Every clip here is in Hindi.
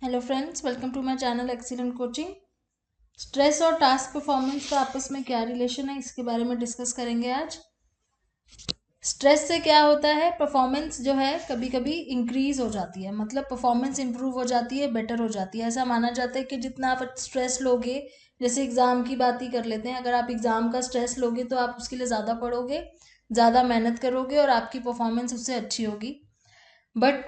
Hello friends, welcome to my channel excellent coaching. Stress और टास्क परफॉर्मेंस का आपस में क्या रिलेशन है, इसके बारे में डिस्कस करेंगे आज। स्ट्रेस से क्या होता है, परफॉर्मेंस जो है कभी कभी इंक्रीज हो जाती है, मतलब परफॉर्मेंस इंप्रूव हो जाती है, बेटर हो जाती है। ऐसा माना जाता है कि जितना आप स्ट्रेस लोगे, जैसे एग्जाम की बात ही कर लेते हैं, अगर आप एग्जाम का स्ट्रेस लोगे तो आप उसके लिए ज़्यादा पढ़ोगे, ज़्यादा मेहनत करोगे और आपकी परफॉर्मेंस उससे अच्छी होगी। बट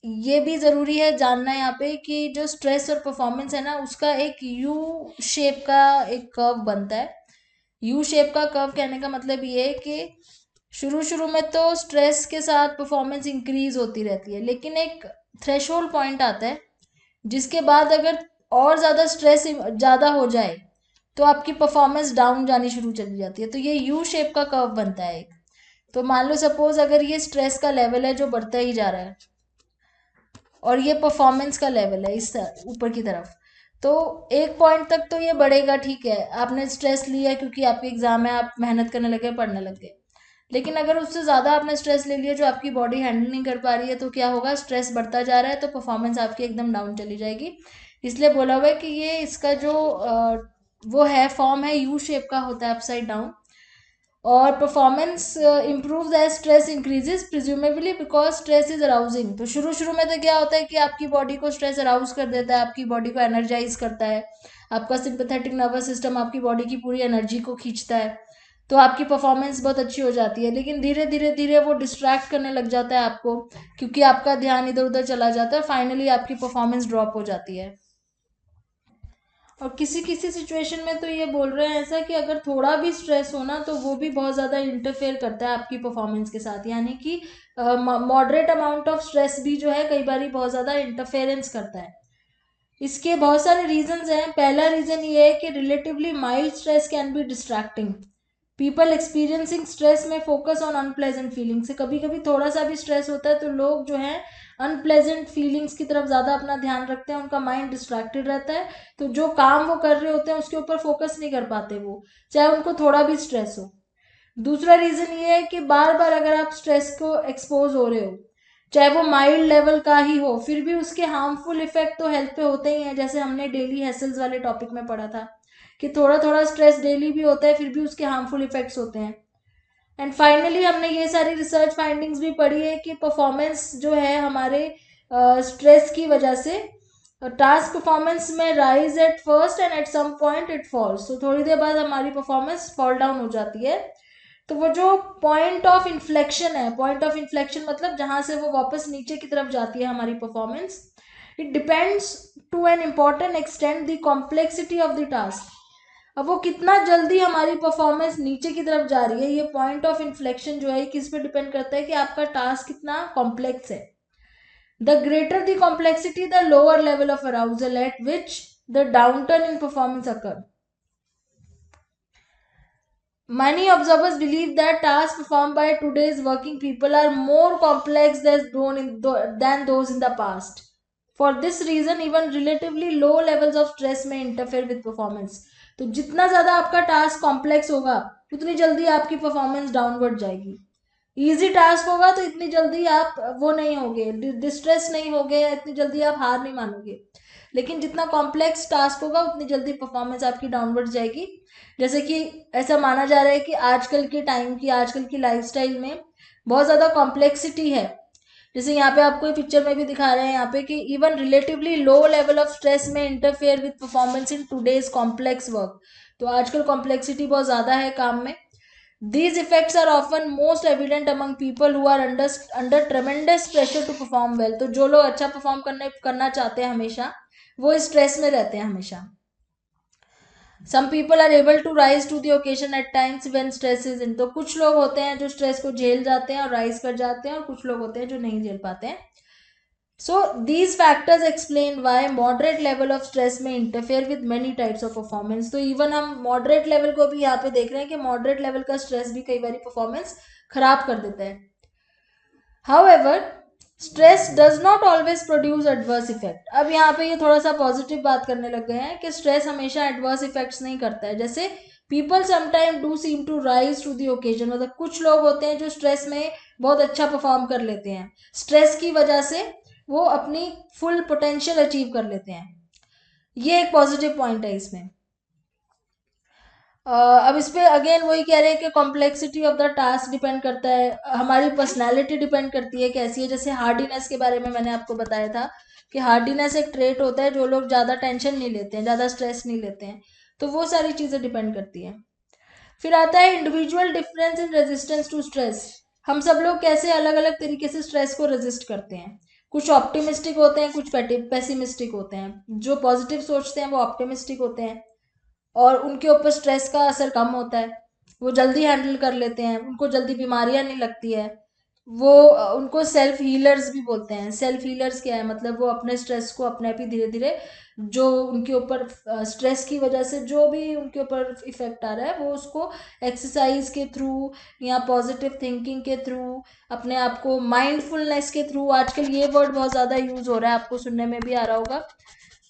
ये भी ज़रूरी है जानना यहाँ पे कि जो स्ट्रेस और परफॉर्मेंस है ना, उसका एक यू शेप का एक कर्व बनता है। यू शेप का कर्व कहने का मतलब ये है कि शुरू शुरू में तो स्ट्रेस के साथ परफॉर्मेंस इंक्रीज होती रहती है, लेकिन एक थ्रेशोल्ड पॉइंट आता है जिसके बाद अगर और ज़्यादा स्ट्रेस ज़्यादा हो जाए तो आपकी परफॉर्मेंस डाउन जानी शुरू चली जाती है। तो ये यू शेप का कर्व बनता है एक। तो मान लो सपोज अगर ये स्ट्रेस का लेवल है जो बढ़ता ही जा रहा है और ये परफॉर्मेंस का लेवल है इस ऊपर की तरफ, तो एक पॉइंट तक तो ये बढ़ेगा, ठीक है, आपने स्ट्रेस लिया क्योंकि आपके एग्जाम है, आप मेहनत करने लगे, पढ़ने लग गए। लेकिन अगर उससे ज़्यादा आपने स्ट्रेस ले लिया जो आपकी बॉडी हैंडल नहीं कर पा रही है, तो क्या होगा, स्ट्रेस बढ़ता जा रहा है तो परफॉर्मेंस आपकी एकदम डाउन चली जाएगी। इसलिए बोला हुआ है कि ये इसका जो वो है फॉर्म है, यू शेप का होता है, अपसाइड डाउन। और performance improves as stress increases presumably because stress is arousing. तो शुरू शुरू में तो क्या होता है कि आपकी बॉडी को स्ट्रेस अराउज कर देता है, आपकी बॉडी को एनर्जाइज करता है, आपका सिंपैथेटिक नर्वस सिस्टम आपकी बॉडी की पूरी एनर्जी को खींचता है, तो आपकी परफॉर्मेंस बहुत अच्छी हो जाती है। लेकिन धीरे धीरे धीरे वो डिस्ट्रैक्ट करने लग जाता है आपको, क्योंकि आपका ध्यान इधर उधर चला जाता है, फाइनली आपकी परफॉर्मेंस ड्रॉप हो जाती है। और किसी किसी सिचुएशन में तो ये बोल रहे हैं ऐसा कि अगर थोड़ा भी स्ट्रेस हो ना तो वो भी बहुत ज़्यादा इंटरफेयर करता है आपकी परफॉर्मेंस के साथ, यानी कि मॉडरेट अमाउंट ऑफ स्ट्रेस भी जो है कई बार बहुत ज़्यादा इंटरफेरेंस करता है। इसके बहुत सारे रीजंस हैं। पहला रीजन ये है कि relatively mild stress can be distracting. People experiencing stress में फोकस ऑन अनप्लेजेंट फीलिंग। से कभी कभी थोड़ा सा भी स्ट्रेस होता है तो लोग जो है अनप्लेजेंट फीलिंग्स की तरफ ज़्यादा अपना ध्यान रखते हैं, उनका माइंड डिस्ट्रैक्टेड रहता है, तो जो काम वो कर रहे होते हैं उसके ऊपर फोकस नहीं कर पाते वो, चाहे उनको थोड़ा भी स्ट्रेस हो। दूसरा रीज़न ये है कि बार बार अगर आप स्ट्रेस को एक्सपोज हो रहे हो, चाहे वो माइल्ड लेवल का ही हो, फिर भी उसके हार्मफुल इफेक्ट तो हेल्थ पे होते ही हैं, जैसे हमने डेली हैसल्स वाले टॉपिक में पढ़ा था कि थोड़ा थोड़ा स्ट्रेस डेली भी होता है, फिर भी उसके हार्मफुल इफेक्ट्स होते हैं। एंड फाइनली हमने ये सारी रिसर्च फाइंडिंग्स भी पढ़ी है कि परफॉर्मेंस जो है हमारे स्ट्रेस की वजह से, टास्क परफॉर्मेंस में rise at first and at some point it falls. तो थोड़ी देर बाद हमारी परफॉर्मेंस फॉल डाउन हो जाती है। तो वो जो पॉइंट ऑफ इन्फ्लेक्शन है, पॉइंट ऑफ इन्फ्लेक्शन मतलब जहां से वो वापस नीचे की तरफ जाती है हमारी performance, it depends to an important extent the complexity of the task. अब वो कितना जल्दी हमारी परफॉर्मेंस नीचे की तरफ जा रही है, ये पॉइंट ऑफ इन्फ्लेक्शन जो है किस पे डिपेंड करता है कि आपका टास्क कितना कॉम्प्लेक्स है। The greater the complexity the lower level of arousal eight which the downturn in performance occur. Many observers believe that tasks performed by today's working people are more complex than those in the past. For this reason, even relatively low levels of stress may interfere with performance. तो जितना ज़्यादा आपका टास्क कॉम्प्लेक्स होगा उतनी जल्दी आपकी परफॉर्मेंस डाउनवर्ड जाएगी। इजी टास्क होगा तो इतनी जल्दी आप वो नहीं होगे, डिस्ट्रेस नहीं होगे, इतनी जल्दी आप हार नहीं मानोगे। लेकिन जितना कॉम्प्लेक्स टास्क होगा उतनी जल्दी परफॉर्मेंस आपकी डाउनवर्ड जाएगी। जैसे कि ऐसा माना जा रहा है कि आजकल के टाइम की, आजकल की लाइफस्टाइल में बहुत ज़्यादा कॉम्प्लेक्सिटी है। जैसे यहाँ पे आपको पिक्चर में भी दिखा रहे हैं यहाँ पे कि even relatively low level of stress में interfere with performance in today's complex work. तो आजकल कॉम्प्लेक्सिटी बहुत ज़्यादा है काम में। These effects are often most evident among people who are under tremendous pressure to perform well. तो जो लोग अच्छा परफॉर्म करना चाहते हैं हमेशा, वो स्ट्रेस में रहते हैं हमेशा। Some people are able to rise to the occasion at times when stress is in. तो कुछ लोग होते हैं जो स्ट्रेस को झेल जाते हैं और राइज कर जाते हैं, और कुछ लोग होते हैं जो नहीं झेल पाते हैं। So these factors explain why moderate level of stress may interfere with many types of performance. तो even हम moderate level को भी यहाँ पे देख रहे हैं कि moderate level का stress भी कई बारी performance खराब कर देता है। However, stress does not always produce adverse effect. अब यहाँ पे ये थोड़ा सा पॉजिटिव बात करने लग गए हैं कि स्ट्रेस हमेशा एडवर्स इफेक्ट्स नहीं करता है। जैसे people sometime do seem to rise to the occasion, मतलब कुछ लोग होते हैं जो स्ट्रेस में बहुत अच्छा परफॉर्म कर लेते हैं, स्ट्रेस की वजह से वो अपनी फुल पोटेंशियल अचीव कर लेते हैं। ये एक पॉजिटिव पॉइंट है इसमें। अब इस पे अगेन वही कह रहे हैं कि complexity of the task depend करता है, हमारी पर्सनैलिटी डिपेंड करती है कैसी है। जैसे हार्डीनेस के बारे में मैंने आपको बताया था कि हार्डीनेस एक ट्रेट होता है, जो लोग ज़्यादा टेंशन नहीं लेते हैं, ज़्यादा स्ट्रेस नहीं लेते हैं, तो वो सारी चीज़ें डिपेंड करती हैं। फिर आता है individual difference in resistance to stress. हम सब लोग कैसे अलग अलग तरीके से स्ट्रेस को रेजिस्ट करते हैं। कुछ ऑप्टिमिस्टिक होते हैं, कुछ पेसिमिस्टिक होते हैं। जो पॉजिटिव सोचते हैं वो ऑप्टिमिस्टिक होते हैं और उनके ऊपर स्ट्रेस का असर कम होता है, वो जल्दी हैंडल कर लेते हैं, उनको जल्दी बीमारियां नहीं लगती है। वो उनको सेल्फ हीलर्स भी बोलते हैं। सेल्फ हीलर्स क्या है, मतलब वो अपने स्ट्रेस को अपने आप ही धीरे धीरे, जो उनके ऊपर स्ट्रेस की वजह से जो भी उनके ऊपर इफेक्ट आ रहा है, वो उसको एक्सरसाइज के थ्रू या पॉजिटिव थिंकिंग के थ्रू, अपने आप को माइंडफुलनेस के थ्रू, आजकल ये वर्ड बहुत ज़्यादा यूज हो रहा है, आपको सुनने में भी आ रहा होगा,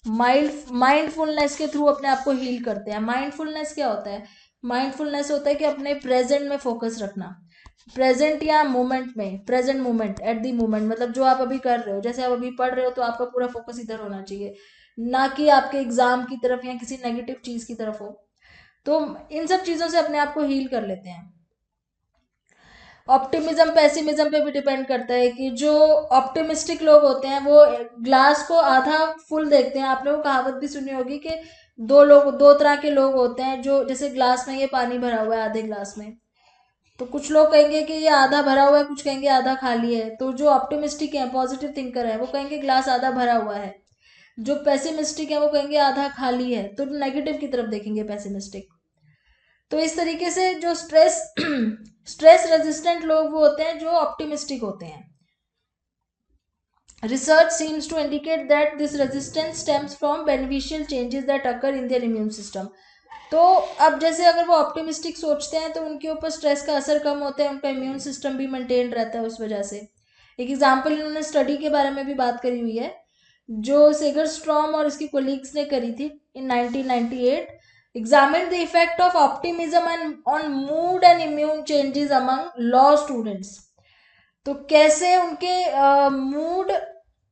माइंडफुलनेस के थ्रू अपने आप को हील करते हैं। माइंडफुलनेस क्या होता है? माइंडफुलनेस होता है कि अपने प्रेजेंट में फोकस रखना, प्रेजेंट या मोमेंट में, present moment, at the moment, मतलब जो आप अभी कर रहे हो, जैसे आप अभी पढ़ रहे हो तो आपका पूरा फोकस इधर होना चाहिए, ना कि आपके एग्जाम की तरफ या किसी नेगेटिव चीज की तरफ हो। तो इन सब चीजों से अपने आप को हील कर लेते हैं। ऑप्टिमिज्म पेसिमिज्म पे भी डिपेंड करता है कि जो ऑप्टिमिस्टिक लोग होते हैं वो ग्लास को आधा फुल देखते हैं। आपने वो कहावत भी सुनी होगी कि दो तरह के लोग होते हैं, जो जैसे ग्लास में ये पानी भरा हुआ है आधे ग्लास में, तो कुछ लोग कहेंगे कि ये आधा भरा हुआ है, कुछ कहेंगे आधा खाली है। तो जो ऑप्टिमिस्टिक है, पॉजिटिव थिंकर है, वो कहेंगे ग्लास आधा भरा हुआ है। जो पेसिमिस्टिक है वो कहेंगे आधा खाली है, तो नेगेटिव की तरफ देखेंगे पेसिमिस्टिक। तो इस तरीके से जो स्ट्रेस रेजिस्टेंट लोग वो होते हैं जो ऑप्टिमिस्टिक होते हैं। Research seems to indicate that this resistance stems from beneficial changes that occur in their immune system. तो अब जैसे अगर वो ऑप्टिमिस्टिक सोचते हैं तो उनके ऊपर स्ट्रेस का असर कम होता है, उनका इम्यून सिस्टम भी मेंटेन रहता है उस वजह से। एक एग्जाम्पल इन्होंने स्टडी के बारे में भी बात करी हुई है, जो सेगरस्ट्रॉम और इसकी कोलीग्स ने करी थी इन 1998, examined the effect of optimism and on mood and immune changes among law students। तो कैसे उनके मूड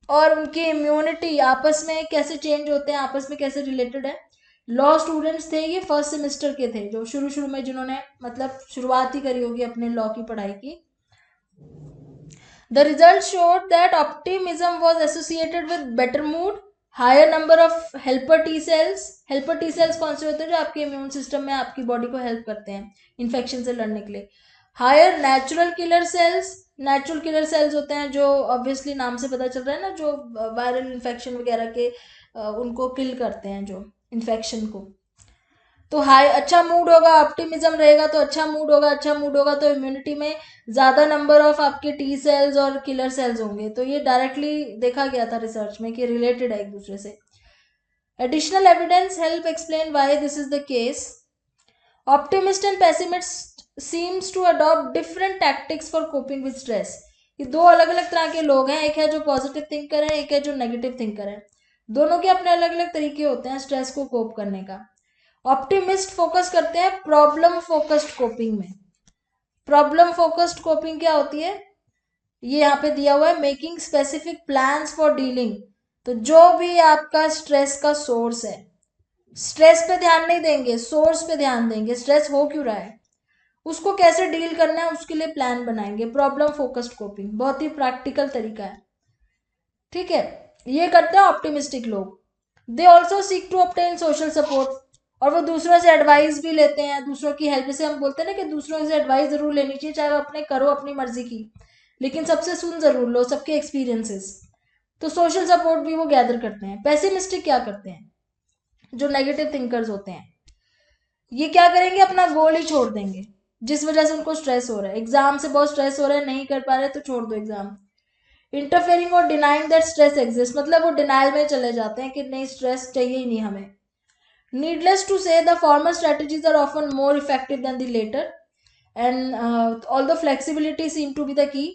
और उनकी इम्यूनिटी आपस में कैसे चेंज होते हैं, आपस में कैसे रिलेटेड है। लॉ स्टूडेंट्स थे, ये फर्स्ट सेमेस्टर के थे, जो शुरू शुरू में जिन्होंने मतलब शुरुआत ही करी होगी अपने लॉ की पढ़ाई की। The results showed that optimism was associated with better mood, higher number of helper T cells. Helper T cells कौन से होते हैं? जो आपके इम्यून सिस्टम में आपकी बॉडी को हेल्प करते हैं इन्फेक्शन से लड़ने के लिए। Higher natural killer cells. Natural killer cells होते हैं जो ऑब्वियसली नाम से पता चल रहा है ना, जो वायरल इन्फेक्शन वगैरह के उनको किल करते हैं, जो इन्फेक्शन को। तो हाई अच्छा मूड होगा, ऑप्टिमिज्म रहेगा तो अच्छा मूड होगा, अच्छा मूड होगा तो इम्यूनिटी में ज़्यादा नंबर ऑफ आपके टी सेल्स और किलर सेल्स होंगे। तो ये डायरेक्टली देखा गया था रिसर्च में कि रिलेटेड है एक दूसरे से। Additional evidence help explain why this is the case. Optimist and pessimist seems to adopt different tactics for coping with stress. ये दो अलग अलग तरह के लोग हैं, एक है जो पॉजिटिव थिंकर है, एक है जो नेगेटिव थिंकर है। दोनों के अपने अलग अलग तरीके होते हैं स्ट्रेस को कोप करने का। ऑप्टिमिस्ट फोकस करते हैं प्रॉब्लम फोकस्ड कोपिंग में। प्रॉब्लम फोकस्ड कोपिंग क्या होती है? ये यहाँ पे दिया हुआ है, making specific plans for dealing. तो जो भी आपका स्ट्रेस का सोर्स है, स्ट्रेस पे ध्यान नहीं देंगे, सोर्स पे ध्यान देंगे, स्ट्रेस हो क्यों रहा है, उसको कैसे डील करना है, उसके लिए प्लान बनाएंगे। प्रॉब्लम फोकस्ड कोपिंग बहुत ही प्रैक्टिकल तरीका है, ठीक है। ये करते हैं ऑप्टिमिस्टिक लोग। They also seek to obtain social support, और वो दूसरों से एडवाइस भी लेते हैं, दूसरों की हेल्प। जैसे हम बोलते हैं ना कि दूसरों से एडवाइस जरूर लेनी चाहिए, चाहे वो अपने करो अपनी मर्जी की, लेकिन सबसे सुन जरूर लो, सबके एक्सपीरियंसेस। तो सोशल सपोर्ट भी वो गैदर करते हैं। पेसिमिस्टिक क्या करते हैं? जो नेगेटिव थिंकर्स होते हैं, ये क्या करेंगे? अपना गोल ही छोड़ देंगे, जिस वजह से उनको स्ट्रेस हो रहा है, एग्जाम से बहुत स्ट्रेस हो रहा है, नहीं कर पा रहे तो छोड़ दो एग्जाम। इंटरफेयरिंग और डिनाइंग दैट स्ट्रेस एग्जिस्ट, मतलब वो डिनाइल में चले जाते हैं कि नहीं, स्ट्रेस चाहिए ही नहीं हमें। Needless to say, the former strategies are often more effective than the later, and although flexibility seem to be the key।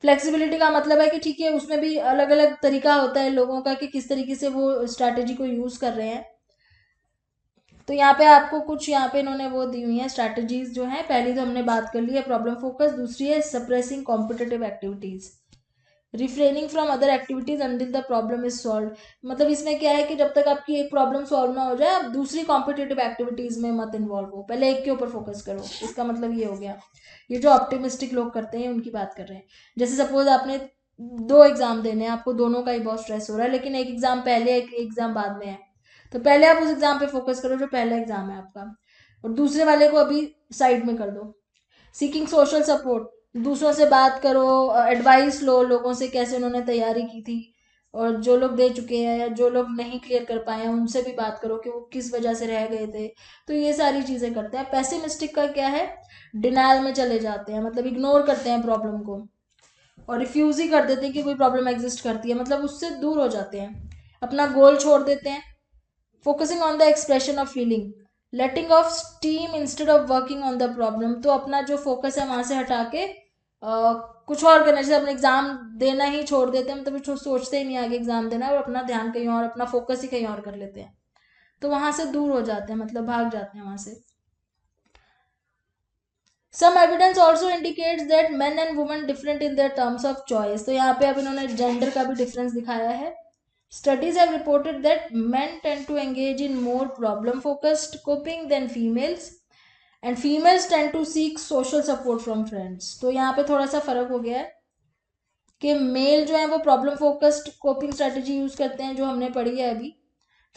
Flexibility का मतलब है कि ठीक है, उसमें भी अलग अलग तरीका होता है लोगों का कि किस तरीके से वो स्ट्रैटेजी को यूज कर रहे हैं। तो यहाँ पे आपको कुछ, यहाँ पे इन्होंने वो दी हुई है स्ट्रैटेजीज जो है। पहली तो हमने बात कर ली है प्रॉब्लम फोकस, दूसरी है suppressing competitive activities. Refraining from other activities until the problem is solve. मतलब इसमें क्या है कि जब तक आपकी एक प्रॉब्लम सॉल्व ना हो जाए आप दूसरी कॉम्पिटिटिव एक्टिविटीज में मत इन्वॉल्व हो, पहले एक के ऊपर फोकस करो। इसका मतलब ये हो गया। ये जो ऑप्टिमिस्टिक लोग करते हैं उनकी बात कर रहे हैं। जैसे सपोज आपने 2 एग्जाम देने हैं, आपको दोनों का ही बहुत स्ट्रेस हो रहा है, लेकिन एक एग्जाम पहले एक एग्जाम बाद में है, तो पहले आप उस एग्जाम पे फोकस करो जो पहला एग्जाम है आपका, और दूसरे वाले को अभी साइड में कर दो। सीकिंग सोशल सपोर्ट, दूसरों से बात करो, एडवाइस लो लोगों से, कैसे उन्होंने तैयारी की थी, और जो लोग दे चुके हैं या जो लोग नहीं क्लियर कर पाए हैं उनसे भी बात करो कि वो किस वजह से रह गए थे। तो ये सारी चीज़ें करते हैं। पेसिमिस्टिक का क्या है, डिनायल में चले जाते हैं, मतलब इग्नोर करते हैं प्रॉब्लम को और रिफ्यूज ही कर देते हैं कि कोई प्रॉब्लम एग्जिस्ट करती है, मतलब उससे दूर हो जाते हैं, अपना गोल छोड़ देते हैं। Focusing on the expression of feeling, letting of steam instead of working on the problem. तो अपना जो फोकस है वहां से हटा के कुछ और करना, जैसे अपने एग्जाम देना ही छोड़ देते हैं, मतलब कुछ सोचते ही नहीं आगे एग्जाम देना और अपना ध्यान कहीं और, अपना फोकस ही कहीं और कर लेते हैं, तो वहां से दूर हो जाते हैं, मतलब भाग जाते हैं वहां से। Some evidence also indicates that men and women different in their terms of choice। तो यहाँ पे अब इन्होंने जेंडर का भी डिफरेंस दिखाया है। Studies have reported that men tend to engage in more problem-focused coping than females, and females tend to seek social support from friends। तो यहाँ पे थोड़ा सा फर्क हो गया है कि मेल जो है वो problem focused coping strategy use करते हैं जो हमने पढ़ी है अभी।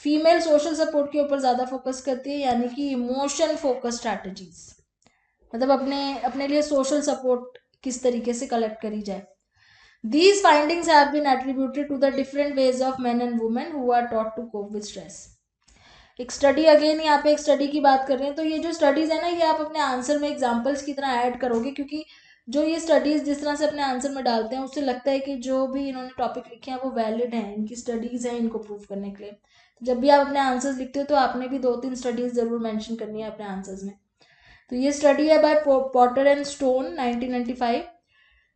फीमेल सोशल सपोर्ट के ऊपर ज़्यादा फोकस करती है, यानी कि इमोशन फोकस स्ट्रैटेजीज, मतलब अपने अपने लिए सोशल सपोर्ट किस तरीके से कलेक्ट करी जाए। These findings have been attributed to the different ways of men and women who are taught to cope with stress। एक स्टडी, अगेन यहाँ पे एक स्टडी की बात कर रहे हैं, तो ये जो स्टडीज है ना ये आप अपने आंसर में एग्जांपल्स की तरह ऐड करोगे, क्योंकि जो ये स्टडीज जिस तरह से अपने आंसर में डालते हैं उससे लगता है कि जो भी इन्होंने टॉपिक लिखे हैं वो वैलिड हैं, इनकी स्टडीज हैं इनको प्रूव करने के लिए। तो जब भी आप अपने आंसर्स लिखते हो तो आपने भी 2-3 स्टडीज जरूर मेंशन करनी है अपने आंसर्स में। तो ये स्टडी है by Potter and Stone 1995,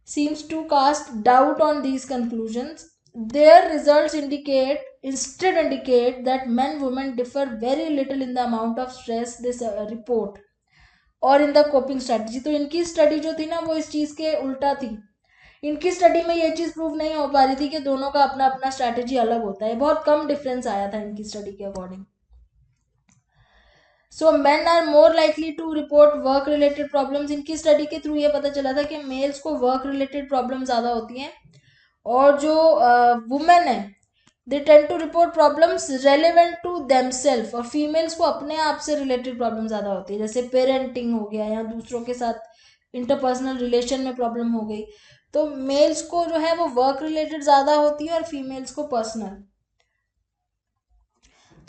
seems to cast doubt on these conclusions। Their results instead indicate that men women differ very little in the amount of stress they report और in the coping strategy। तो इनकी स्टडी जो थी ना वो इस चीज के उल्टा थी। इनकी स्टडी में ये चीज प्रूव नहीं हो पा रही थी कि दोनों का अपना अपना स्ट्रैटेजी अलग होता है, बहुत कम डिफरेंस आया था इनकी स्टडी के अकॉर्डिंग। So men are more likely to report work related problems. इनकी स्टडी के थ्रू ये पता चला था कि मेल्स को वर्क रिलेटेड प्रॉब्लम ज़्यादा होती हैं, और जो वुमेन है they tend to report problems relevant to themselves, और फीमेल्स को अपने आप से रिलेटेड प्रॉब्लम ज़्यादा होती है, जैसे पेरेंटिंग हो गया या दूसरों के साथ इंटरपर्सनल रिलेशन में प्रॉब्लम हो गई। तो मेल्स को जो है वो वर्क रिलेटेड ज़्यादा होती है और फीमेल्स को पर्सनल।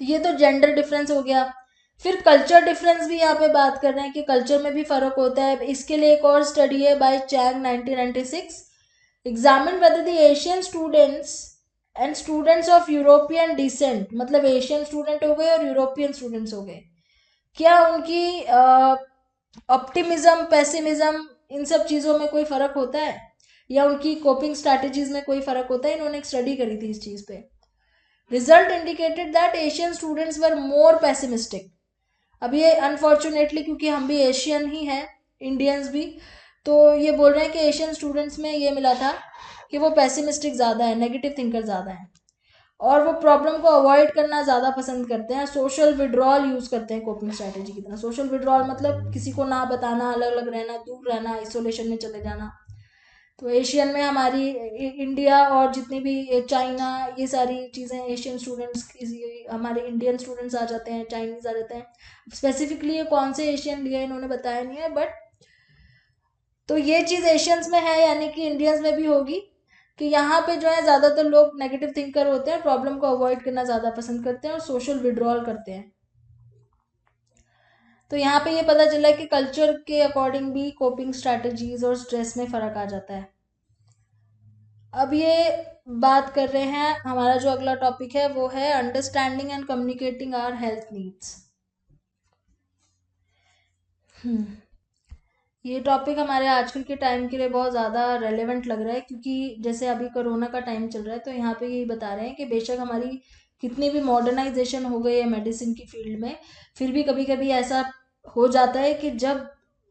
तो ये तो जेंडर डिफरेंस हो गया। फिर कल्चर डिफरेंस भी यहाँ पे बात कर रहे हैं कि कल्चर में भी फर्क होता है। इसके लिए एक और स्टडी है by Chang 1996, examine whether the Asian students and students of European descent, मतलब एशियन स्टूडेंट हो गए और यूरोपियन स्टूडेंट्स हो गए, क्या उनकी ऑप्टिमिज्म पेसिमिज्म इन सब चीज़ों में कोई फ़र्क होता है, या उनकी कोपिंग स्ट्रैटेजीज में कोई फ़र्क होता है। इन्होंने एक स्टडी करी थी इस चीज़ पे। Result indicated that Asian students were more pessimistic. अब ये अनफॉर्चुनेटली क्योंकि हम भी एशियन ही हैं, इंडियंस भी, तो ये बोल रहे हैं कि एशियन स्टूडेंट्स में ये मिला था कि वो पेसिमिस्टिक ज़्यादा है, नेगेटिव थिंकर ज़्यादा है, और वो प्रॉब्लम को अवॉइड करना ज़्यादा पसंद करते हैं, सोशल विड्रॉल यूज़ करते हैं कोपिंग स्ट्रैटेजी की तरह। सोशल विड्रॉल मतलब किसी को ना बताना, अलग अलग रहना, दूर रहना, आइसोलेशन में चले जाना। तो एशियन में हमारी इंडिया और जितनी भी चाइना, ये सारी चीज़ें एशियन स्टूडेंट्स, हमारे इंडियन स्टूडेंट्स आ जाते हैं, चाइनीज़ आ जाते हैं। स्पेसिफिकली ये कौन से एशियन लिए इन्होंने बताया नहीं है, बट तो ये चीज़ एशियंस में है, यानी कि इंडियंस में भी होगी, कि यहाँ पे जो है ज़्यादातर लोग नेगेटिव थिंकर होते हैं, प्रॉब्लम को अवॉइड करना ज़्यादा पसंद करते हैं और सोशल विड्रॉल करते हैं। तो यहाँ पे ये पता चला कि कल्चर के अकॉर्डिंग भी कोपिंग स्ट्रैटेजीज और स्ट्रेस में फ़र्क आ जाता है। अब ये बात कर रहे हैं, हमारा जो अगला टॉपिक है वो है understanding and communicating our health needs. ये टॉपिक हमारे आजकल के टाइम के लिए बहुत ज़्यादा रेलेवेंट लग रहा है, क्योंकि जैसे अभी कोरोना का टाइम चल रहा है, तो यहाँ पे ये बता रहे हैं कि बेशक हमारी कितनी भी मॉडर्नाइजेशन हो गई है मेडिसिन की फील्ड में, फिर भी कभी कभी ऐसा हो जाता है कि जब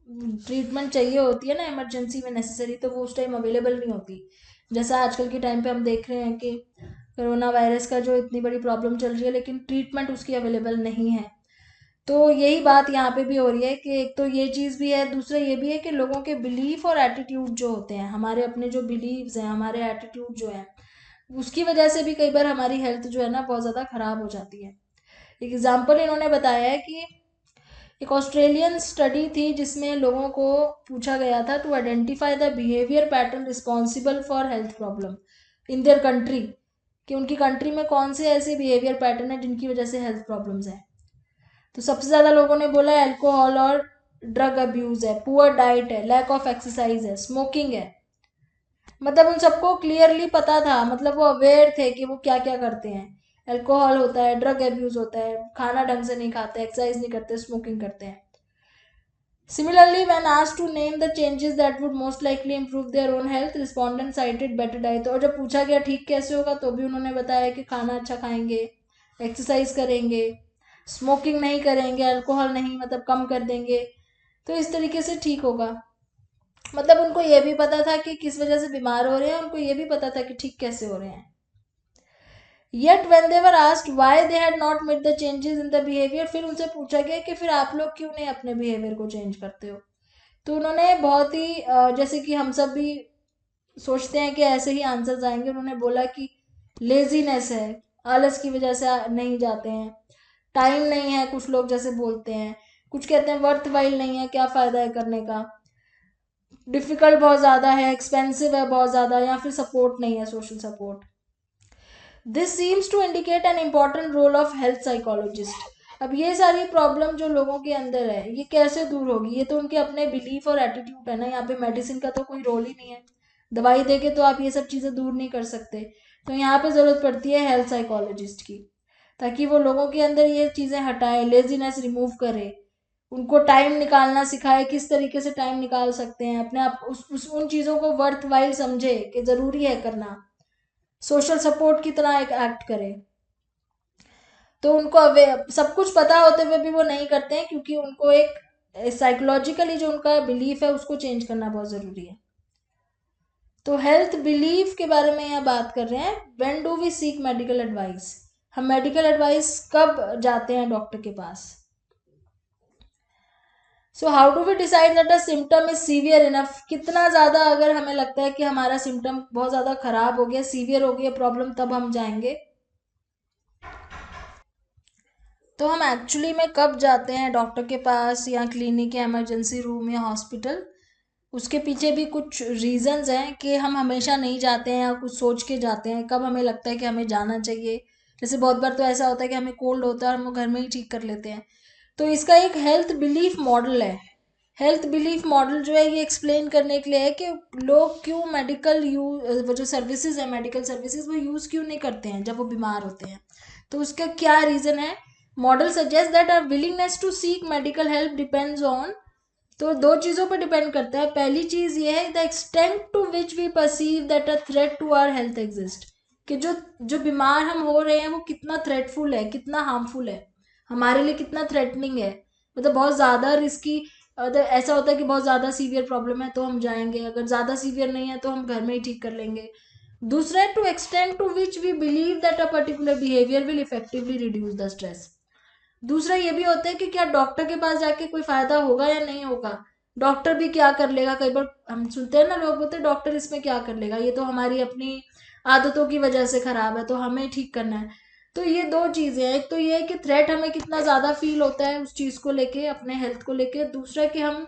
ट्रीटमेंट चाहिए होती है ना इमरजेंसी में नेसेसरी, तो वो उस टाइम अवेलेबल नहीं होती। जैसा आजकल के टाइम पे हम देख रहे हैं कि कोरोना वायरस का जो इतनी बड़ी प्रॉब्लम चल रही है, लेकिन ट्रीटमेंट उसकी अवेलेबल नहीं है। तो यही बात यहाँ पे भी हो रही है कि एक तो ये चीज़ भी है, दूसरा ये भी है कि लोगों के बिलीफ और एटीट्यूड जो होते हैं, हमारे अपने जो बिलीव्स हैं, हमारे एटीट्यूड जो है, उसकी वजह से भी कई बार हमारी हेल्थ जो है ना बहुत ज़्यादा ख़राब हो जाती है। एग्जाम्पल इन्होंने बताया है कि एक ऑस्ट्रेलियन स्टडी थी जिसमें लोगों को पूछा गया था to identify the behaviour pattern responsible for health problem in their country, कि उनकी कंट्री में कौन से ऐसे बिहेवियर पैटर्न है जिनकी वजह से हेल्थ प्रॉब्लम्स हैं। तो सबसे ज़्यादा लोगों ने बोला अल्कोहल और ड्रग अब्यूज़ है, पुअर डाइट है, लैक ऑफ एक्सरसाइज है, स्मोकिंग है। मतलब उन सबको क्लियरली पता था, मतलब वो अवेयर थे कि वो क्या क्या करते हैं। अल्कोहल होता है, ड्रग अब्यूज़ होता है, खाना ढंग से नहीं खाते, एक्सरसाइज नहीं करते, स्मोकिंग करते हैं। Similarly, when asked to name the changes that would most likely improve their own health, respondents cited better diet. और जब पूछा गया ठीक कैसे होगा तो भी उन्होंने बताया कि खाना अच्छा खाएंगे, एक्सरसाइज करेंगे, स्मोकिंग नहीं करेंगे, अल्कोहल नहीं मतलब कम कर देंगे, तो इस तरीके से ठीक होगा। मतलब उनको ये भी पता था कि किस वजह से बीमार हो रहे हैं, उनको ये भी पता था कि ठीक कैसे हो रहे हैं। Yet when they were asked why they had not made the changes in the behavior, फिर उनसे पूछा गया कि फिर आप लोग क्यों नहीं अपने बिहेवियर को चेंज करते हो। तो उन्होंने बहुत ही जैसे कि हम सब भी सोचते हैं कि ऐसे ही आंसर्स आएंगे, उन्होंने बोला कि लेजीनेस है, आलस की वजह से नहीं जाते हैं, टाइम नहीं है, कुछ लोग जैसे बोलते हैं, कुछ कहते हैं वर्थ वाइल नहीं है, क्या फ़ायदा है करने का, डिफ़िकल्ट बहुत ज़्यादा है, एक्सपेंसिव है बहुत ज़्यादा, या फिर सपोर्ट नहीं है, social support. This seems to indicate an important role of health psychologist. अब ये सारी प्रॉब्लम जो लोगों के अंदर है ये कैसे दूर होगी, ये तो उनके अपने बिलीफ और एटीट्यूड है ना, यहाँ पे मेडिसिन का तो कोई रोल ही नहीं है, दवाई दे के तो आप ये सब चीज़ें दूर नहीं कर सकते। तो यहाँ पे ज़रूरत पड़ती है हेल्थ साइकोलॉजिस्ट की, ताकि वो लोगों के अंदर ये चीज़ें हटाए, लेजीनेस रिमूव करे, उनको टाइम निकालना सिखाए, किस तरीके से टाइम निकाल सकते हैं अपने आप, उस उन चीज़ों को वर्थ वाइल समझे कि ज़रूरी है करना, सोशल सपोर्ट की तरह एक एक्ट करे। तो उनको सब कुछ पता होते हुए भी वो नहीं करते हैं, क्योंकि उनको एक साइकोलॉजिकली जो उनका बिलीफ है उसको चेंज करना बहुत ज़रूरी है। तो हेल्थ बिलीफ के बारे में यहाँ बात कर रहे हैं। When do we seek medical advice, हम मेडिकल एडवाइस कब जाते हैं डॉक्टर के पास। So how do we decide that a symptom is severe enough, कितना ज़्यादा अगर हमें लगता है कि हमारा सिम्टम बहुत ज़्यादा ख़राब हो गया, सीवियर हो गया प्रॉब्लम, तब हम जाएंगे। तो हम एक्चुअली में कब जाते हैं डॉक्टर के पास या क्लिनिक या इमरजेंसी रूम या हॉस्पिटल, उसके पीछे भी कुछ रीजंस हैं कि हम हमेशा नहीं जाते हैं या कुछ सोच के जाते हैं, कब हमें लगता है कि हमें जाना चाहिए। जैसे बहुत बार तो ऐसा होता है कि हमें कोल्ड होता है और हम घर में ही ठीक कर लेते हैं। तो इसका एक हेल्थ बिलीफ मॉडल है। हेल्थ बिलीफ मॉडल जो है ये एक्सप्लेन करने के लिए है कि लोग क्यों मेडिकल वो जो सर्विसेज है, मेडिकल सर्विसेज वो यूज़ क्यों नहीं करते हैं जब वो बीमार होते हैं, तो उसका क्या रीज़न है। Model suggest that our willingness to seek medical help depends on, तो दो चीज़ों पर डिपेंड करता है। पहली चीज़ ये है the extent to which we perceive that a threat to our health exist, कि जो जो बीमार हम हो रहे हैं वो कितना थ्रेटफुल है, कितना हार्मफुल है हमारे लिए, कितना थ्रेटनिंग है। मतलब बहुत ज़्यादा रिस्की, अगर ऐसा होता है कि बहुत ज़्यादा सीवियर प्रॉब्लम है तो हम जाएंगे, अगर ज़्यादा सीवियर नहीं है तो हम घर में ही ठीक कर लेंगे। दूसरा है to extend to which we believe that a particular behaviour will effectively reduce the stress. दूसरा ये भी होता है कि क्या डॉक्टर के पास जाके कोई फायदा होगा या नहीं होगा, डॉक्टर भी क्या कर लेगा। कई बार हम सुनते हैं ना, लोग बोलते हैं डॉक्टर इसमें क्या कर लेगा, ये तो हमारी अपनी आदतों की वजह से खराब है तो हमें ठीक करना है। तो ये दो चीज़ें हैं, एक तो ये है कि थ्रेट हमें कितना ज़्यादा फील होता है उस चीज़ को लेके, अपने हेल्थ को लेके। दूसरा कि हम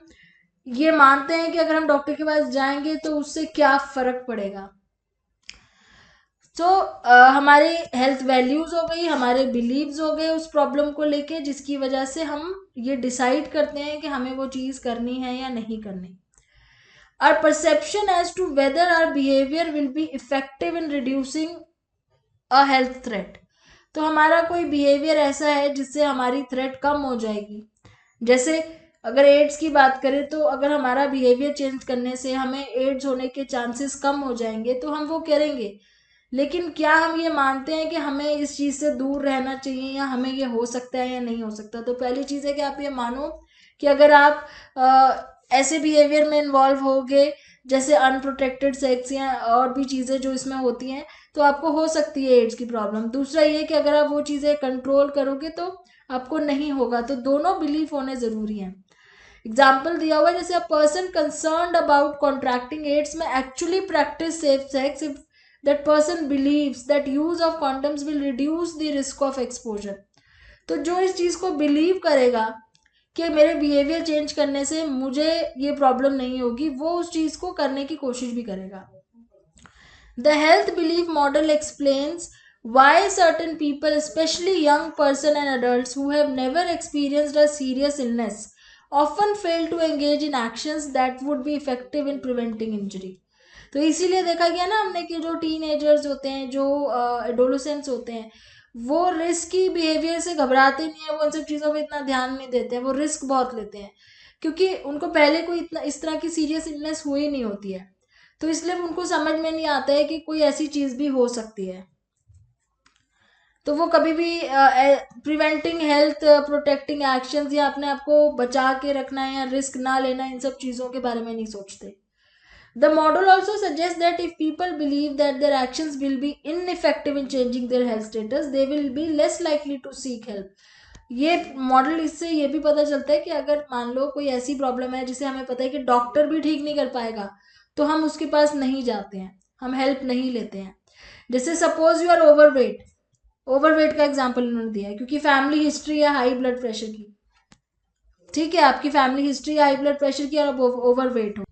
ये मानते हैं कि अगर हम डॉक्टर के पास जाएंगे तो उससे क्या फ़र्क पड़ेगा। तो हमारी हेल्थ वैल्यूज़ हो गई, हमारे बिलीव्स हो गए उस प्रॉब्लम को लेके, जिसकी वजह से हम ये डिसाइड करते हैं कि हमें वो चीज़ करनी है या नहीं करनी। Our perception as to whether our behavior will be effective in reducing a health threat, तो हमारा कोई बिहेवियर ऐसा है जिससे हमारी थ्रेट कम हो जाएगी। जैसे अगर एड्स की बात करें तो अगर हमारा बिहेवियर चेंज करने से हमें एड्स होने के चांसेस कम हो जाएंगे तो हम वो करेंगे। लेकिन क्या हम ये मानते हैं कि हमें इस चीज़ से दूर रहना चाहिए या हमें ये हो सकता है या नहीं हो सकता। तो पहली चीज़ है कि आप ये मानो कि अगर आप ऐसे बिहेवियर में इन्वॉल्व होगे जैसे अनप्रोटेक्टेड सेक्स या और भी चीज़ें जो इसमें होती हैं, तो आपको हो सकती है एड्स की प्रॉब्लम। दूसरा ये कि अगर आप वो चीज़ें कंट्रोल करोगे तो आपको नहीं होगा। तो दोनों बिलीफ होने ज़रूरी हैं। एग्जाम्पल दिया हुआ है, जैसे a person concerned about contracting AIDS में actually practice safe sex if that person believes that use of condoms will reduce the risk of exposure. तो जो इस चीज़ को बिलीव करेगा कि मेरे बिहेवियर चेंज करने से मुझे ये प्रॉब्लम नहीं होगी, वो उस चीज़ को करने की कोशिश भी करेगा। The health belief model explains why certain people, especially young person and adults who have never experienced a serious illness, often fail to engage in actions that would be effective in preventing injury. तो इसीलिए देखा गया ना हमने कि जो टीनेजर्स होते हैं, जो एडोलेसेंट्स होते हैं, वो रिस्की बिहेवियर से घबराते नहीं है, वो उन सब चीज़ों पे इतना ध्यान नहीं देते हैं, वो रिस्क बहुत लेते हैं क्योंकि उनको पहले कोई इतना इस तरह की सीरियस इलनेस हुई नहीं होती है। तो इसलिए उनको समझ में नहीं आता है कि कोई ऐसी चीज़ भी हो सकती है। तो वो कभी भी प्रिवेंटिंग हेल्थ प्रोटेक्टिंग एक्शंस या अपने आप को बचा के रखना है या रिस्क ना लेना, इन सब चीज़ों के बारे में नहीं सोचते। The model also suggests that if people believe that their actions will be ineffective in changing their health status, they will be less likely to seek help. ये मॉडल इससे ये भी पता चलता है कि अगर मान लो कोई ऐसी प्रॉब्लम है जिसे हमें पता है कि डॉक्टर भी ठीक नहीं कर पाएगा, तो हम उसके पास नहीं जाते हैं, हम हेल्प नहीं लेते हैं। जैसे suppose you are overweight, overweight का एग्जाम्पल इन्होंने दिया है क्योंकि फैमिली हिस्ट्री है हाई ब्लड प्रेशर की, ठीक है, आपकी family history high blood pressure की और आप ओवरवेट हो,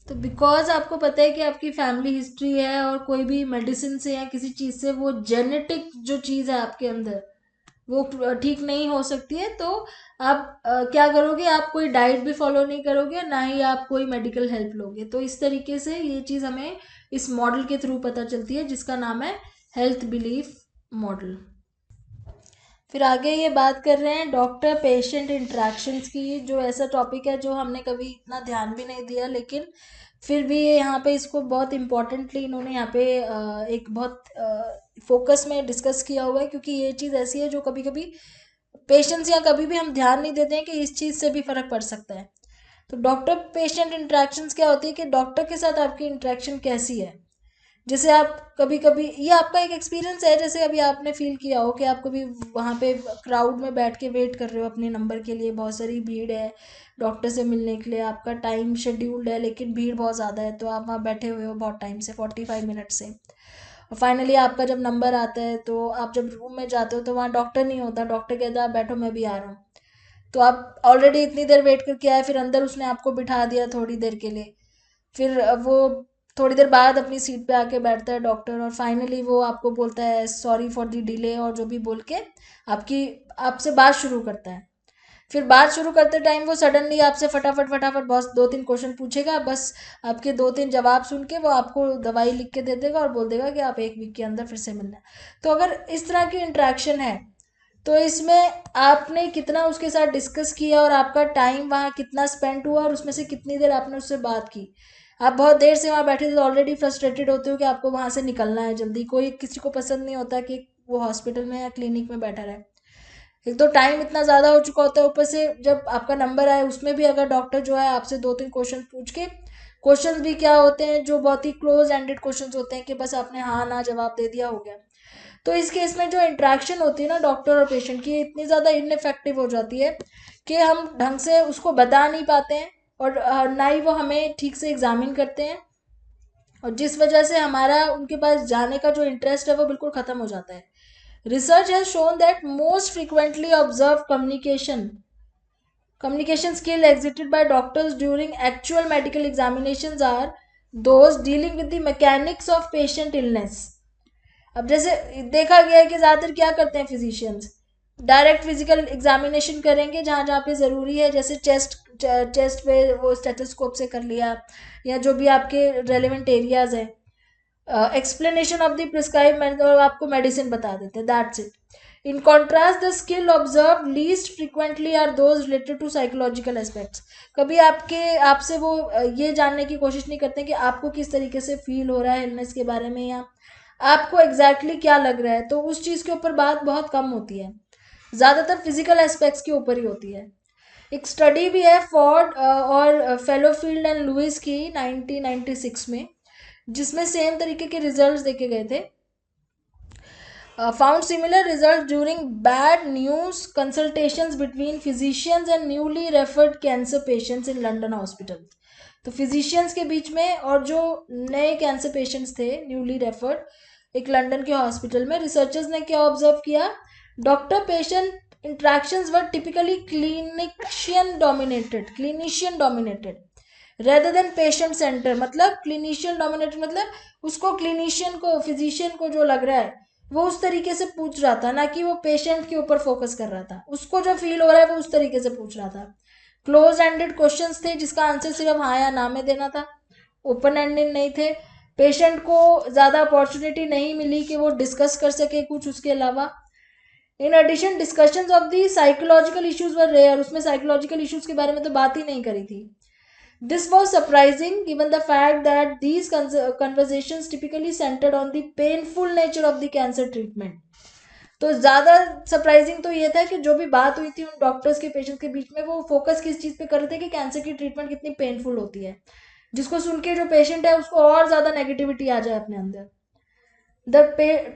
तो बिकॉज आपको पता है कि आपकी फैमिली हिस्ट्री है और कोई भी मेडिसिन से या किसी चीज़ से वो जेनेटिक जो चीज़ है आपके अंदर वो ठीक नहीं हो सकती है, तो आप क्या करोगे, आप कोई डाइट भी फॉलो नहीं करोगे, ना ही आप कोई मेडिकल हेल्प लोगे। तो इस तरीके से ये चीज़ हमें इस मॉडल के थ्रू पता चलती है जिसका नाम है हेल्थ बिलीफ मॉडल। फिर आगे ये बात कर रहे हैं डॉक्टर पेशेंट इंट्रैक्शंस की, जो ऐसा टॉपिक है जो हमने कभी इतना ध्यान भी नहीं दिया, लेकिन फिर भी यहाँ पे इसको बहुत इम्पोर्टेंटली इन्होंने यहाँ पे एक बहुत फोकस में डिस्कस किया हुआ है क्योंकि ये चीज़ ऐसी है जो कभी कभी पेशेंट्स या कभी भी हम ध्यान नहीं देते हैं कि इस चीज़ से भी फ़र्क पड़ सकता है। तो डॉक्टर पेशेंट इंट्रैक्शंस क्या होती है कि डॉक्टर के साथ आपकी इंट्रैक्शन कैसी है। जैसे आप कभी कभी, ये आपका एक एक्सपीरियंस है, जैसे अभी आपने फील किया हो कि आप कभी वहाँ पे क्राउड में बैठ के वेट कर रहे हो अपने नंबर के लिए, बहुत सारी भीड़ है डॉक्टर से मिलने के लिए, आपका टाइम शेड्यूल्ड है लेकिन भीड़ बहुत ज़्यादा है, तो आप वहाँ बैठे हुए हो बहुत टाइम से, 45 मिनट से, और फाइनली आपका जब नंबर आता है तो आप जब रूम में जाते हो तो वहाँ डॉक्टर नहीं होता, डॉक्टर कहता है आप बैठो मैं भी आ रहा हूँ। तो आप ऑलरेडी इतनी देर वेट करके आए, फिर अंदर उसने आपको बिठा दिया थोड़ी देर के लिए, फिर वो थोड़ी देर बाद अपनी सीट पे आके बैठता है डॉक्टर, और फाइनली वो आपको बोलता है सॉरी फॉर द डिले और जो भी बोल के आपकी आपसे बात शुरू करता है। फिर बात शुरू करते टाइम वो सडनली आपसे फटाफट फटाफट बस 2-3 क्वेश्चन पूछेगा, बस आपके 2-3 जवाब सुन के वो आपको दवाई लिख के दे देगा और बोल देगा कि आप 1 वीक के अंदर फिर से मिलना है। तो अगर इस तरह की इंट्रैक्शन है तो इसमें आपने कितना उसके साथ डिस्कस किया और आपका टाइम वहाँ कितना स्पेंड हुआ और उसमें से कितनी देर आपने उससे बात की। आप बहुत देर से वहाँ बैठे थे तो ऑलरेडी फ्रस्ट्रेटेड होते हो कि आपको वहाँ से निकलना है जल्दी, कोई किसी को पसंद नहीं होता कि वो हॉस्पिटल में या क्लिनिक में बैठा रहे। एक तो टाइम इतना ज़्यादा हो चुका होता है, ऊपर से जब आपका नंबर आए उसमें भी अगर डॉक्टर जो है आपसे 2-3 क्वेश्चन पूछ के, क्वेश्चन भी क्या होते हैं जो बहुत ही क्लोज एंडेड क्वेश्चन होते हैं कि बस आपने हाँ ना जवाब दे दिया हो गया। तो इस केस में जो इंट्रैक्शन होती है ना डॉक्टर और पेशेंट की, इतनी ज़्यादा इनफेक्टिव हो जाती है कि हम ढंग से उसको बता नहीं पाते हैं और ना ही वो हमें ठीक से एग्जामिन करते हैं, और जिस वजह से हमारा उनके पास जाने का जो इंटरेस्ट है वो बिल्कुल ख़त्म हो जाता है। Research has shown that most frequently observe communication skill exhibited by doctors during actual medical examinations are those dealing with the mechanics of patient illness. अब जैसे देखा गया है कि ज़्यादातर क्या करते हैं फिजिशियंस, डायरेक्ट फिजिकल एग्जामिनेशन करेंगे जहाँ जहाँ पे ज़रूरी है, जैसे चेस्ट पे वो स्टेथोस्कोप से कर लिया या जो भी आपके रेलिवेंट एरियाज हैं, एक्सप्लेनेशन ऑफ द प्रिस्क्राइब आपको मेडिसिन बता देते हैं, that's it. In contrast, the skill observed least frequently are those related to psychological aspects. कभी आपसे वो ये जानने की कोशिश नहीं करते कि आपको किस तरीके से फील हो रहा है इलनेस के बारे में या आपको एग्जैक्टली क्या लग रहा है, तो उस चीज़ के ऊपर बात बहुत कम होती है, ज़्यादातर फिजिकल एस्पेक्ट्स के ऊपर ही होती है। एक स्टडी भी है फोर्ड और फेलोफील्ड एंड लुइस की 1996 में, जिसमें सेम तरीके के रिजल्ट्स देखे गए थे. Found similar results during bad news consultations between physicians and newly referred cancer patients in London hospitals. तो फिजिशियंस के बीच में और जो नए कैंसर पेशेंट्स थे न्यूली रेफर्ड एक लंदन के हॉस्पिटल में, रिसर्चर्स ने क्या ऑब्जर्व किया, doctor patient interactions were typically clinician dominated rather than patient centre. मतलब क्लिनिशियन डोमिनेटेड मतलब उसको क्लिनिशियन को फिजिशियन को जो लग रहा है वो उस तरीके से पूछ रहा था, ना कि वो पेशेंट के ऊपर फोकस कर रहा था. उसको जो फील हो रहा है वो उस तरीके से पूछ रहा था. क्लोज एंडेड क्वेश्चंस थे जिसका आंसर सिर्फ हाँ या ना में देना था, ओपन एंडेड नहीं थे. पेशेंट को ज़्यादा अपॉर्चुनिटी नहीं मिली कि वो डिस्कस कर सके कुछ उसके अलावा. In addition discussions of the psychological issues were rare. उसमें साइकोलॉजिकल इश्यूज के बारे में तो बात ही नहीं करी थी. This was surprising given the fact that these conversations typically centered on the painful nature of the cancer treatment. तो ज़्यादा सरप्राइजिंग तो ये था कि जो भी बात हुई थी उन डॉक्टर्स के पेशेंट के बीच में, वो फोकस किस चीज़ पे कर रहे थे कि कैंसर की ट्रीटमेंट कितनी पेनफुल होती है, जिसको सुन के जो पेशेंट है उसको और ज़्यादा नेगेटिविटी आ जाए अपने अंदर. The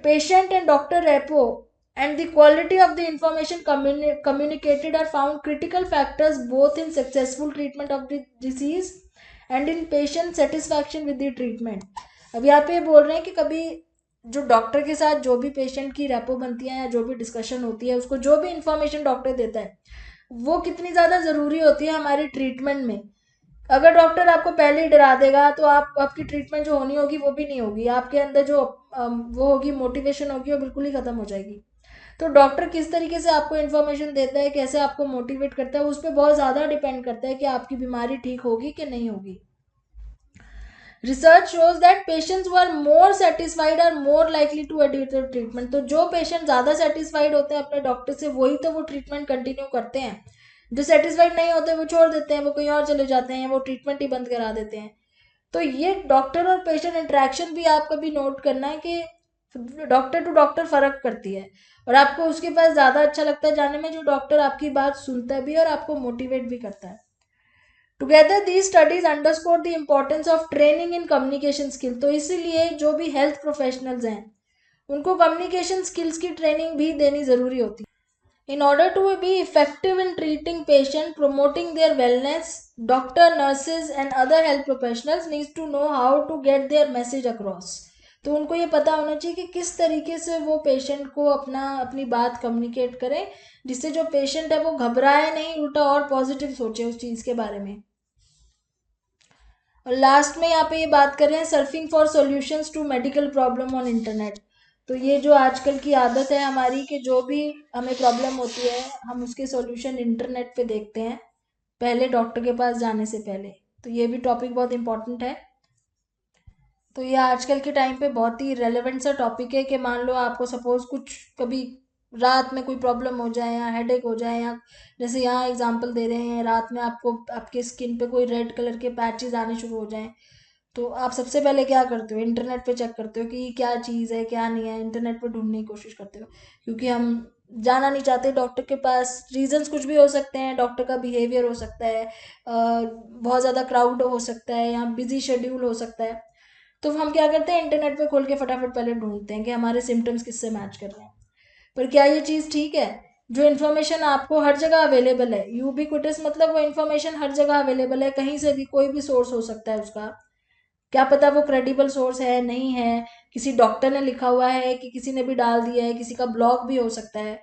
patient and doctor rapport and the quality of the information communicated are found critical factors both in successful treatment of the disease and in patient satisfaction with the treatment. अब यहाँ पे बोल रहे हैं कि कभी जो डॉक्टर के साथ जो भी पेशेंट की रेपो बनती है या जो भी डिस्कशन होती है, उसको जो भी इंफॉर्मेशन डॉक्टर देता है वो कितनी ज़्यादा ज़रूरी होती है हमारी ट्रीटमेंट में. अगर डॉक्टर आपको पहले ही डरा देगा तो आपकी ट्रीटमेंट जो होनी होगी वो भी नहीं होगी. आपके अंदर जो वो होगी मोटिवेशन होगी वो बिल्कुल ही ख़त्म हो जाएगी. तो डॉक्टर किस तरीके से आपको इन्फॉर्मेशन देता है, कैसे आपको मोटिवेट करता है, उस पर बहुत ज़्यादा डिपेंड करता है कि आपकी बीमारी ठीक होगी कि नहीं होगी. Research shows that patients who are more satisfied are more likely to edit treatment. तो जो पेशेंट ज़्यादा सेटिस्फाइड होते हैं अपने डॉक्टर से वही तो वो ट्रीटमेंट कंटिन्यू करते हैं. जो सेटिस्फाइड नहीं होते वो छोड़ देते हैं, वो कहीं और चले जाते हैं, वो ट्रीटमेंट ही बंद करा देते हैं. तो ये डॉक्टर और पेशेंट इंटरेक्शन भी आपको भी नोट करना है कि डॉक्टर टू डॉक्टर फ़र्क करती है, और आपको उसके पास ज़्यादा अच्छा लगता है जाने में जो डॉक्टर आपकी बात सुनता है भी और आपको मोटिवेट भी करता है. Together these studies underscore the importance of training in communication skill. तो इसीलिए जो भी हेल्थ प्रोफेशनल्स हैं उनको कम्युनिकेशन स्किल्स की ट्रेनिंग भी देनी ज़रूरी होती है. In order to be effective in treating patient, promoting their wellness, doctor, nurses and other health professionals needs to know how to get their message across. तो उनको ये पता होना चाहिए कि किस तरीके से वो पेशेंट को अपनी बात कम्युनिकेट करें, जिससे जो पेशेंट है वो घबराए नहीं, उल्टा और पॉजिटिव सोचे उस चीज़ के बारे में. और लास्ट में यहाँ पे ये बात कर रहे हैं surfing for solutions to medical problem on internet. तो ये जो आजकल की आदत है हमारी कि जो भी हमें प्रॉब्लम होती है हम उसके सॉल्यूशन इंटरनेट पे देखते हैं पहले डॉक्टर के पास जाने से पहले. तो ये भी टॉपिक बहुत इंपॉर्टेंट है. तो ये आजकल के टाइम पे बहुत ही रेलेवेंट सा टॉपिक है कि मान लो आपको सपोज कुछ कभी रात में कोई प्रॉब्लम हो जाए या हेडेक हो जाए, या जैसे यहाँ एग्जांपल दे रहे हैं रात में आपको आपके स्किन पे कोई रेड कलर के पैचेस आने शुरू हो जाएं, तो आप सबसे पहले क्या करते हो, इंटरनेट पे चेक करते हो कि क्या चीज़ है क्या नहीं है. इंटरनेट पे ढूंढने की कोशिश करते हो क्योंकि हम जाना नहीं चाहते डॉक्टर के पास. रीजंस कुछ भी हो सकते हैं, डॉक्टर का बिहेवियर हो सकता है, बहुत ज़्यादा क्राउड हो सकता है, या बिजी शेड्यूल हो सकता है. तो हम क्या करते हैं इंटरनेट पे खोल के फटाफट पहले ढूंढते हैं कि हमारे सिम्टम्स किससे मैच कर रहे हैं. पर क्या ये चीज़ ठीक है? जो इन्फॉर्मेशन आपको हर जगह अवेलेबल है, यूबिक्विटस मतलब वो इन्फॉर्मेशन हर जगह अवेलेबल है, कहीं से भी कोई भी सोर्स हो सकता है उसका. क्या पता वो क्रेडिबल सोर्स है नहीं है, किसी डॉक्टर ने लिखा हुआ है कि किसी ने भी डाल दिया है, किसी का ब्लॉग भी हो सकता है,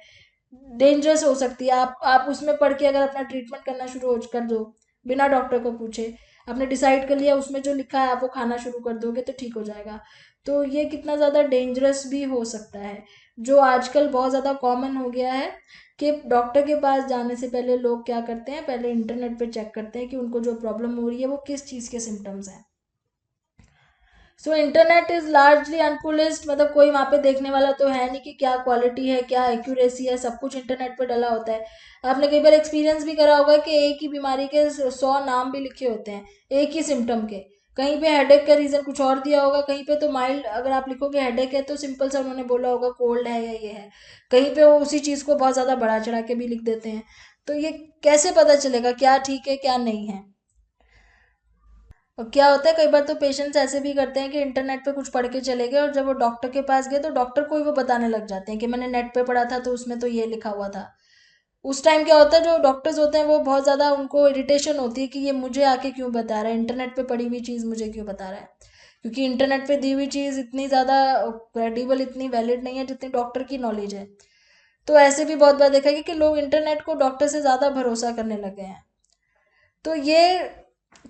डेंजरस हो सकती है. आप उसमें पढ़ के अगर अपना ट्रीटमेंट करना शुरू कर दो बिना डॉक्टर को पूछे, आपने डिसाइड कर लिया उसमें जो लिखा है आप वो खाना शुरू कर दोगे तो ठीक हो जाएगा, तो ये कितना ज़्यादा डेंजरस भी हो सकता है. जो आजकल बहुत ज़्यादा कॉमन हो गया है कि डॉक्टर के पास जाने से पहले लोग क्या करते हैं, पहले इंटरनेट पे चेक करते हैं कि उनको जो प्रॉब्लम हो रही है वो किस चीज़ के सिम्टम्स हैं. So internet is largely unpoliced. मतलब कोई वहाँ पे देखने वाला तो है नहीं कि क्या क्वालिटी है क्या एक्यूरेसी है, सब कुछ इंटरनेट पे डला होता है. आपने कई बार एक्सपीरियंस भी करा होगा कि एक ही बीमारी के 100 नाम भी लिखे होते हैं एक ही सिम्टम के. कहीं पे हेडेक का रीज़न कुछ और दिया होगा, कहीं पे तो माइल्ड, अगर आप लिखोगे हेडेक है तो सिंपल सा उन्होंने बोला होगा कोल्ड है या ये है. कहीं पे वो उसी चीज़ को बहुत ज़्यादा बढ़ा चढ़ा के भी लिख देते हैं. तो ये कैसे पता चलेगा क्या ठीक है क्या नहीं है? और क्या होता है, कई बार तो पेशेंट्स ऐसे भी करते हैं कि इंटरनेट पे कुछ पढ़ के चले गए और जब वो डॉक्टर के पास गए तो डॉक्टर को ही वो बताने लग जाते हैं कि मैंने नेट पे पढ़ा था तो उसमें तो ये लिखा हुआ था। उस टाइम क्या होता है, जो डॉक्टर्स होते हैं वो बहुत ज़्यादा उनको इरिटेशन होती है कि ये मुझे आके क्यों बता रहा है, इंटरनेट पे पढ़ी हुई चीज़ मुझे क्यों बता रहा है, क्योंकि इंटरनेट पे दी हुई चीज़ इतनी ज़्यादा क्रेडिबल, इतनी वैलिड नहीं है जितनी डॉक्टर की नॉलेज है। तो ऐसे भी बहुत बार देखा गया कि लोग इंटरनेट को डॉक्टर से ज़्यादा भरोसा करने लगे हैं। तो ये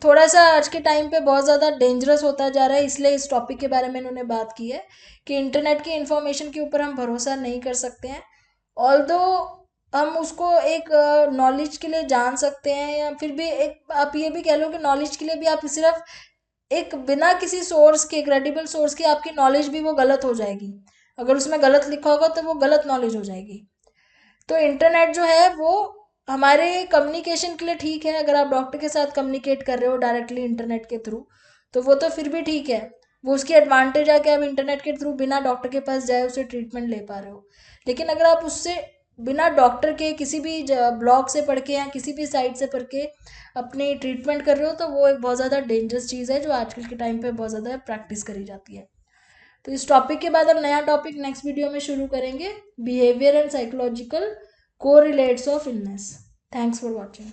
थोड़ा सा आज के टाइम पे बहुत ज़्यादा डेंजरस होता जा रहा है, इसलिए इस टॉपिक के बारे में इन्होंने बात की है कि इंटरनेट की इंफॉर्मेशन के ऊपर हम भरोसा नहीं कर सकते हैं। ऑल्दो हम उसको एक नॉलेज के लिए जान सकते हैं, या फिर भी एक आप ये भी कह लो कि नॉलेज के लिए भी आप सिर्फ एक बिना किसी सोर्स के, क्रेडिबल सोर्स के आपकी नॉलेज भी वो गलत हो जाएगी। अगर उसमें गलत लिखा होगा तो वो गलत नॉलेज हो जाएगी। तो इंटरनेट जो है वो हमारे कम्युनिकेशन के लिए ठीक है, अगर आप डॉक्टर के साथ कम्युनिकेट कर रहे हो डायरेक्टली इंटरनेट के थ्रू तो वो तो फिर भी ठीक है, वो उसकी एडवांटेज है कि आप इंटरनेट के थ्रू बिना डॉक्टर के पास जाए उसे ट्रीटमेंट ले पा रहे हो। लेकिन अगर आप उससे बिना डॉक्टर के किसी भी ब्लॉग से पढ़ के या किसी भी साइट से पढ़ के अपनी ट्रीटमेंट कर रहे हो तो वो एक बहुत ज़्यादा डेंजरस चीज़ है जो आजकल के टाइम पे बहुत ज़्यादा प्रैक्टिस करी जाती है। तो इस टॉपिक के बाद हम नया टॉपिक नेक्स्ट वीडियो में शुरू करेंगे, behaviour and psychological correlates of illness. Thanks for watching.